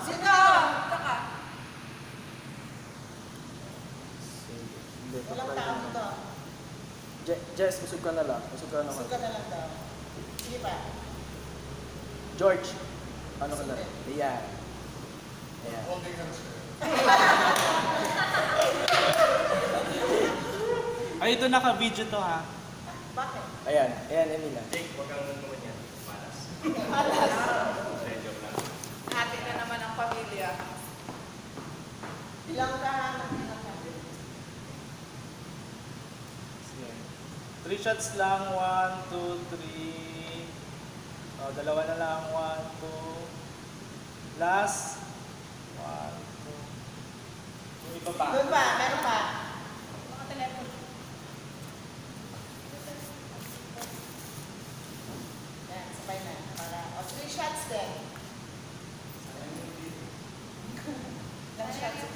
Sino? Taka. Walang tao dito. Jess, usog ka na lang. Usog ka na Usog ka na lang daw. Sige pa. George, ano ka na? Ayan. Ayan. Holding hands ka. Ay, ito naka-video to ha. Bakit? Ayan. Ayan, Emina. Jake, wag kang naman yan. Malas. Alas. Joke lang. Hati na naman ang pamilya. Bilang ka ha. Bilang ka. Sige. 3 shots lang. 1, 2, 3. O, dalawa na lang. 1, 2. Last. 1, 2. Yung iba pa. Doon pa. Meron pa. Mga telepono. Yan. Sabay na. Para. O, 3 shots din. Ilang shots?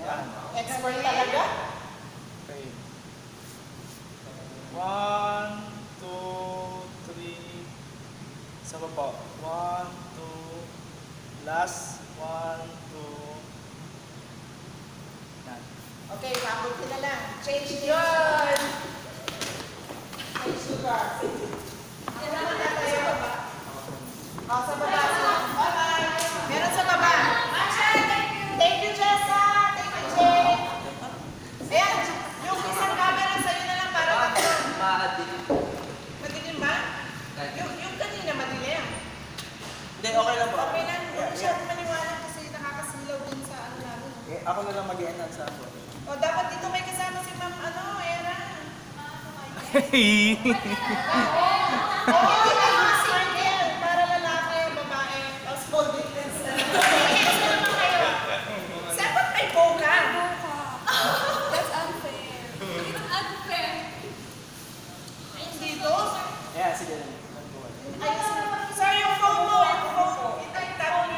Ayan. Expert talaga? Okay. 1, 2, 3. Isa pa po. 1, 2. Last. 1, 2. Yan. Okay, pabuti na lang. Change name. Yun! Change sugar. Kailangan na tayo. O, sa baba. Bye-bye. Meron sa baba. Thank you, Jessa. Thank you, Jay. Ayan, yung isang camera sa'yo na lang para tatlo. Madilim ba? Yung kanina madilim. Hindi, okay lang po. Okay lang. Huwag masyadong maniwala kasi nakakasilaw din sa ano namin. Eh, ako na lang mag-i-enhance sa ako. O, dapat dito may kasama si Ma'am, Era. Oo, yung circle. Para lalaki, babae. Tapos holding hands na lang. Yes naman kayo. Saan ba't may boga? That's unfair. It's unfair. Ay, dito. Ayan, sige. Ayos na